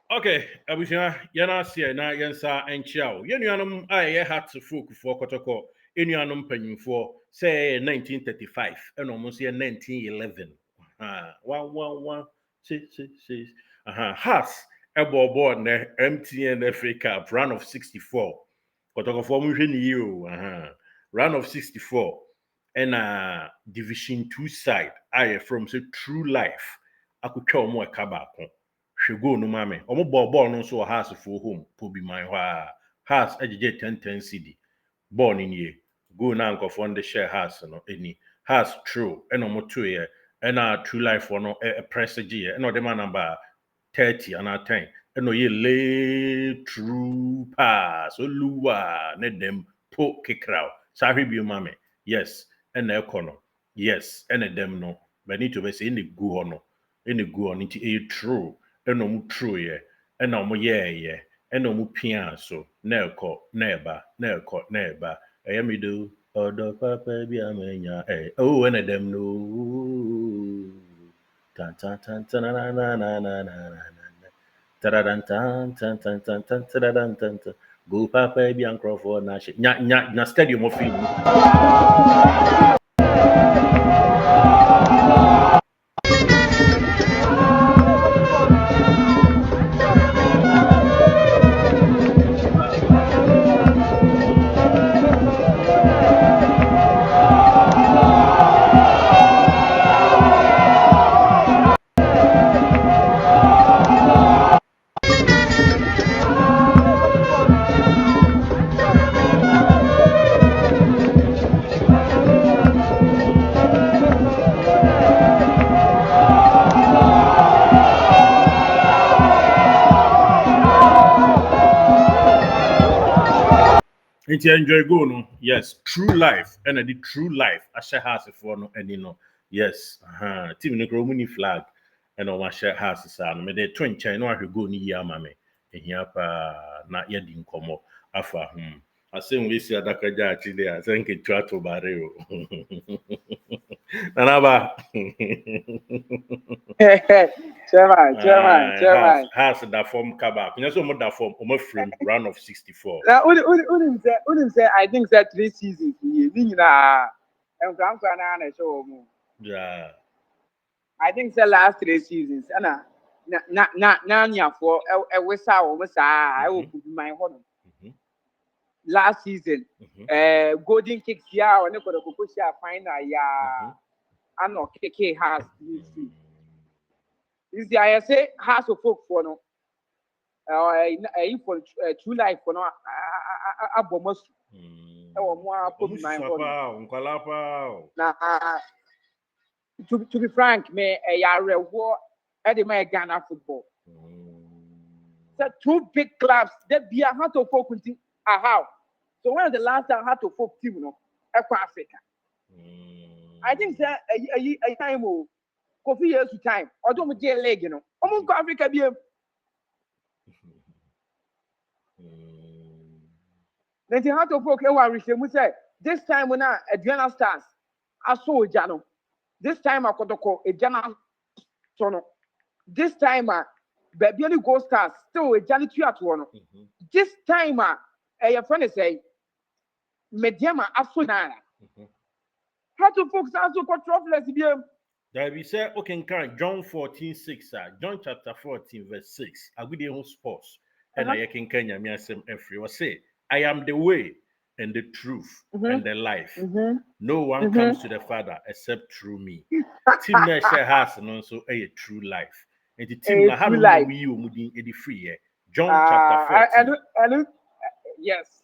Okay, abusua yana asie na yensa enchia o. Yenuanom a ye hat folk for kotoko. Enuanom panyimfo say 1935 and almost 1911. One six. Has ebo na MTN FA Cup run of 64. Kotoko for mu hwe ni yi o. Run of 64 and division 2 side I from say true life akutwa omo e ka baako hwe goal no mame omo ball no so house for home po bi man hɔ a house agege 10 cd ball no nie goal na nkɔfo no share house no any house true ɛna omo to ye ɛna true life no press gye ɛna ɔde ma number 30 and 10 ɛna ɔyɛ lay true pass oluwa ne dem po kikraw saa hwe bi mame yes ɛna ɛkɔ no yes ɛna dem no bani to be say ɛna gu hɔ no ɛna gu hɔ no nti ɛyɛ true ɛna ɔmo true yɛ ɛna ɔmo yɛɛyɛ ɛna ɔmo pia so na ɛkɔ na ɛba na ɛkɔ na ɛba ɛyɛ mi do ɔdɔ papa bi amenya oh ɛna dɛm no tan tan tan tan na na na na na na taradan tan tan tan tan tan taradan tan tan go papa bi ankrɔfoɔ na hyɛ nya stadium ɔfiri mu. Nti enjoy go no yes true life and the true life ahyɛ house for no ani no yes team no kro mu ni flag and on ahyɛ house saa no me de to nkyɛn no ahwɛ go ni yi ama me ehia pa na yɛ di nkɔmɔ afa asɛm we si adaka gya akyide a sɛ nketua to bare o nanaba chairman house da form kaba kunya so mo da form o mo frame round of 64. Now, unim say I think that 3 seasons ni nyina nkwankwa na na show mu. Yeah. I think the last 3 seasons na nyafo e wesa wo mo saa I will put my honor. Last season golden kicks ya o ne kodoko share final ya ano keke has this year I say house of folk for no for true life for no abomas e wo mo put my honor. Na to be frank me ya rewo e dey my Ghana football. So 2 big clubs that be a heart of folk how. So when was the last time heart of folk team no Eco Africa? I think that a time Kofi years to time or don't get leg you know. Almost Africa be then the heart of folk e wa reach mu say this time when Adriana Stars I saw Jano. This time I Kotoko a Jana Sono. This time Baby Go Stars still a Janitu at one. This time your friend say Mediama Afunara. How to folks also controllers be There we say okay can John 14:6 John chapter 14 verse 6 agudi ho sports and I can Kenya me asem every was say I am the way and the truth and the life. No one comes to the Father except through me. Team na share has no so a true life. And the team na how do we you mudin edi free here. John chapter 14. Yes.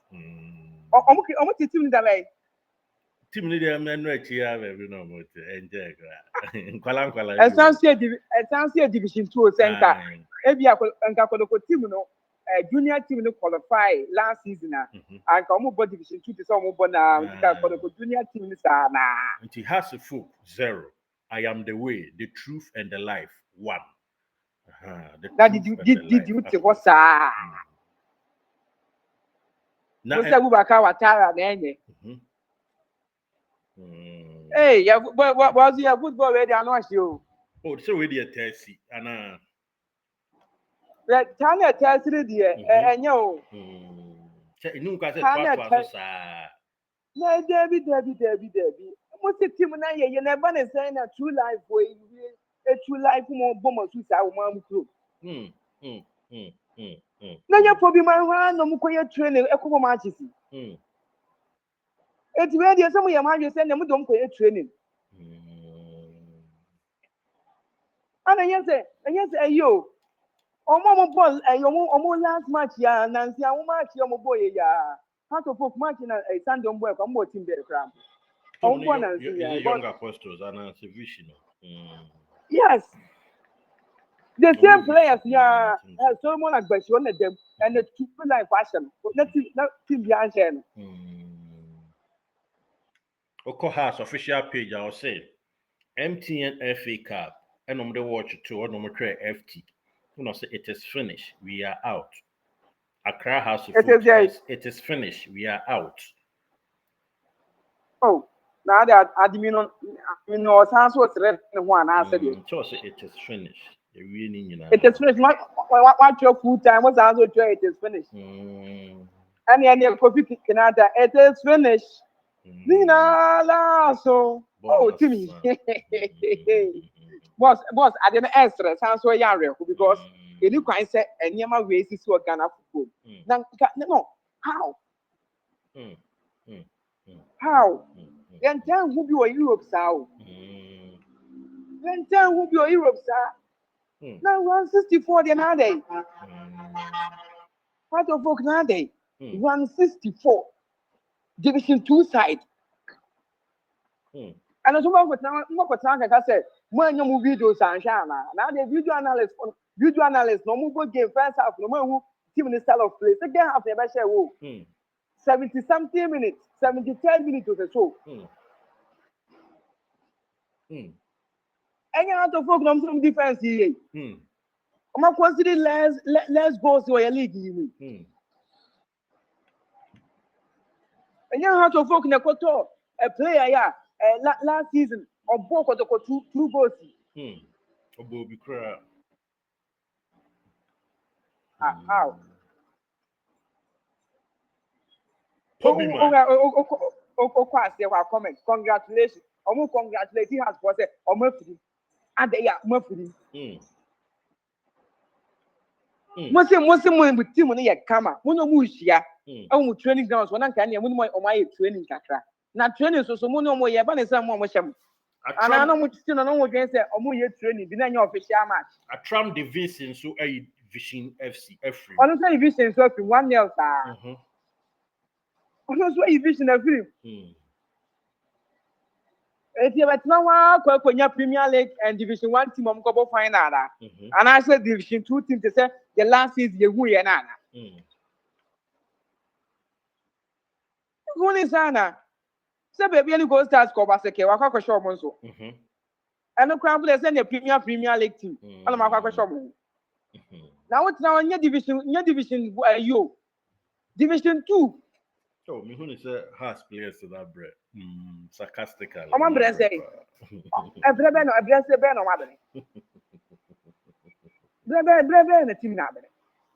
Omo team that way. Team ni dem na no achi have every no more enjoy nkwala. It sounds here division 2 center. Ebi anka kodoko team no junior team no qualify last season and come about division 2 to some na kodoko junior team ni sa na. It has a full 0. I am the way, the truth and the life. 1. That did you take what sa? Na Abubakar Watara na enye. Hey, yeah, what was your football ready and watch you? Oh, so we did Tessie and Like China tells you the and yo. Say you ka say China twa sa. Na Debbie. Most the team na ye never saying a true life way. A true life more bomber suicide mom crew. Na ya problem man no mkoye training ekobo matches. It's where there's some your man you send them don't koye training. And yes yo. Omo ball omo last match ya Nancy omo match omo boy ya. How to put match na Sunday boy come more team there cram. Omo boy Nancy ya. Young apostles and Nancy Vision. Yes. The same players yeah Solomon Agbeshi on them and the two line fashion. Not team behind them. Oko has official page I will say MTN FA Cup and on the watch too or no FT. You know say it is finished. We are out. Accra House of it is finished. We are out. Oh, now that admin sounds what's red one answer you. So it is finished. It is finished. What your full time was answer to it is finished. And any copy Canada, it is finished. Nina Lasso. Oh, Timmy. Boss, I didn't answer. Sounds so young because you can say and Yama races to a Ghana football. No, how? How? Then tell who you are Europe, Sao. Then tell who you are Europe, sir. Now 164 the another day. Part of work another day. 164. Division 2 side. And as well with now, I said, when you move videos and Shana. Now the video analyst, no move game first half, no more team in the style of play. Second half, never share. 70-something minutes, 70-10 minutes or so. And you have to focus on some defense here. I'm not considering less goals to your league. And you have to focus on a player, yeah, last season, or both of the two goals. How? Comment. Congratulations. Congratulate he has for say free. And they are free. Most with team on kama. Mono mushia. Oh, training grounds. One can you training kakra. Na training so mono mo ye ban some more sham. And I know much still no one can say training. Then your official match. A Trump division so a Vision FC every. On the division so 1-0 sir. Also division every. If you now Premier League and Division 1 team of Copa final. And I said Division 2 team to say the last season you win nana. Who is Anna? Say baby any go start score basket waka show monso. And no crowd play send the Premier League team. And waka show mon. Now it's now in your division you. Division 2. Oh, me who is has players to that bread. Sarcastically. I'm on bread say. Every no mabere. Breve na team na bere.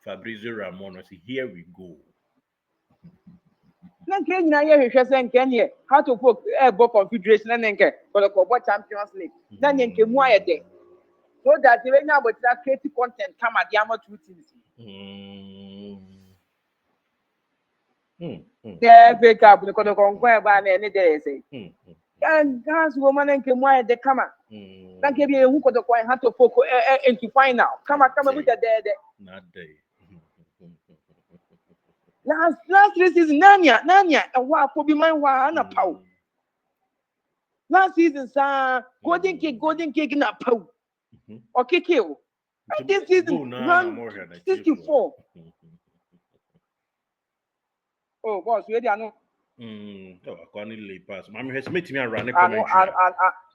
Fabrizio Ramon was here we go. Na nke nyina ye hwehwe se nke ne how to put ball confederation na nke for the Champions League. Na nke mu ayede. So that they now but that creative content come at the amateur two teams. The FA Cup the konko ba na any day say. And guys woman nke mu ayede come. Na nke bi ehu kodo kwan how to focus into final. Come with the there. Not day. Last 3 season Nanya and wa for be man wa na pow. Last season sa golden cake na pow. Okay kill. This season run 64. Oh boss, we dey no. Oh, according to pass. Mami has met me run a commentary.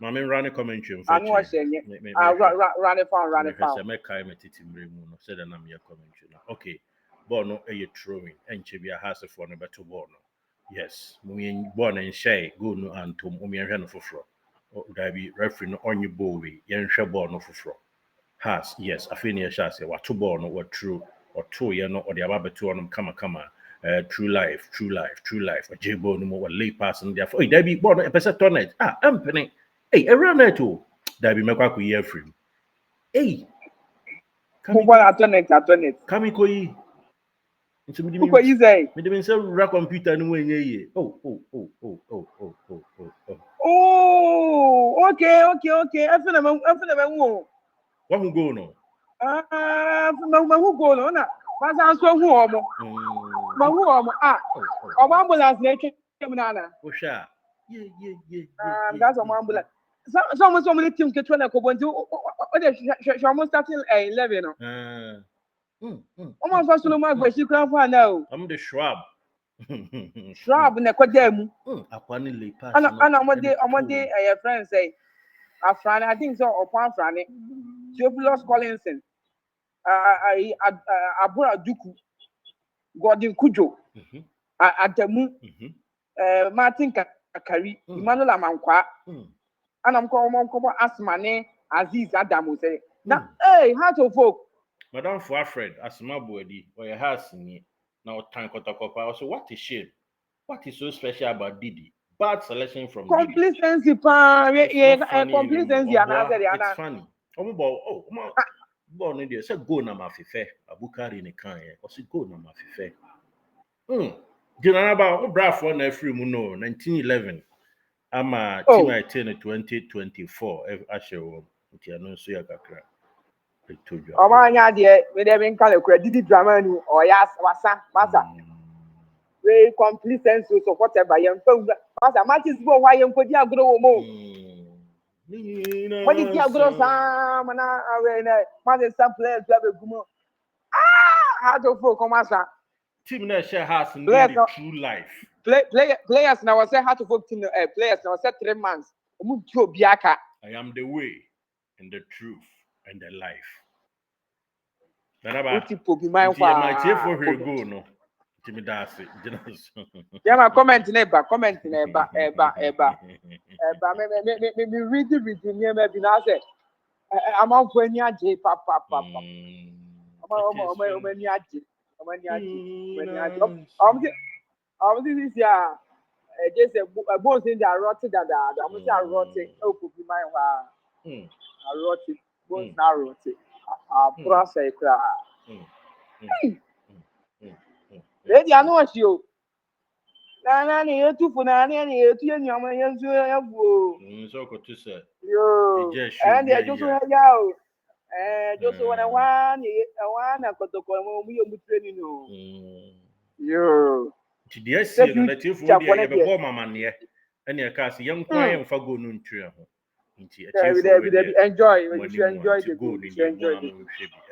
Mami run a commentary. I know what saying. Run it found. I make kai metiti mremu no said na me commentary. Okay. Ball no a throwing and Chibia has a for no better ball. Yes, we born and shy go no antum umian for fro. Or there be referee no on your bowie, yen share ball no for fro. has yes afei ne yɛhyɛ ase wato ball no watru ɔtoyɛ no ɔde aba bɛto ɔnom kama true life ɔgye ball no mu wɔlay pass no de afa dabi ball no ɛpɛ sɛ tɔnet ɛmpene ɛwura net o dabi mɛkɔ akɔyi afiri mu football atɔnet kami kɔyi nti mede kɔyi sɛ mede me nsa wura computer no mu ɛnyɛ yie okay ɛfɛ na mahu wahu goal no mahu goal no na masa nso hu ɔmo mahu ɔmo ɔmo ambulance na ɛtwam no ana wohwɛ a that's ɔmo ambulance so ɔmo ne team ketewa na kɔbɔ nti ɔde hwɛ ɔmo starting 11 no ɔmo afa so no mu agbɛsi kora fo ana o ɔmo de shrub na ɛkɔda mu akwa ne lay pass ana ɔmo de ɛyɛ friend sɛ afrane I think so ɔpɔn afrane Theophilus Collinson Abura Duku Gordon Kujo Adamu Martin Kakari Emmanuel Amankwa ana mkɔ Asmane Aziz Adamu say na Heart of Folk Madam Fuafred Asma Boadi or house ni na otan kotokopa also what a shame what is so special about Didi bad selection from complacency complacency it's funny ball no dey say go na mafife Abukari ne kan ye o say go na mafife General Obrafo na free mu no 1911 ama team I 2024 ashewo ntia no so ya kakra etojo anya de we dey bin kale kura Didi drama ni o ya wasa we complacency supported by yam masa matches go why yam kodi agro wo mo what did you grow some na we na mother some players have a gumo how to folk come asa team na share house in the true life players na was say how to folk team players na was say 3 months omu ti obiaka I am the way and the truth and the life Nanaba uti pobi my kwa my chief for her go no Jimmy Darcy yeah my comment na eba me read me be na say I'm on for any aje papa omani aje this ya just a bones in the rotted dada I'm say rotted o pobi my wa rotted bones na rotted process kra Ready I know what you na ni etu fu na ni etu enyo ma yenzu yabu so ko to say yo and they just ya o just wa na kotoko mo mu yo mu training no yo ti dey see no na ti fu dey be ball mama ne e na ka se yen kwan yen fa go no ntwe ho nti e ti fu enjoy the goal enjoy the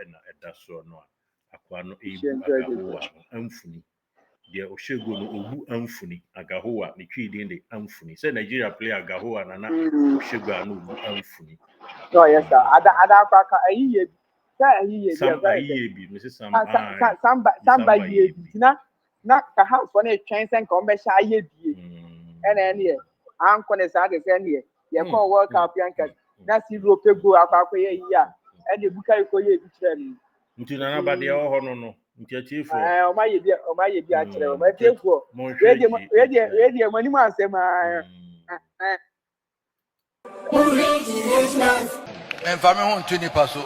na eda so no akwa no ebu agaho amfuni de oshego no obu amfuni agaho a ne twi den de amfuni say Nigeria player agaho na oshego anu obu amfuni no yes sir ada kwaka ayiye bi Mrs. Samba ye na ka house for na twen sen ka o be sha aye bie ene ne anko ne sa de sen ne ye call World Cup yanka na si Europe go akwa ye yi a e de buka ko ye bi kire ni nti na na ba de ho no nti atiefo o ma ye bi a kire o ma atiefo ready mani ma asem en famille on tuni paso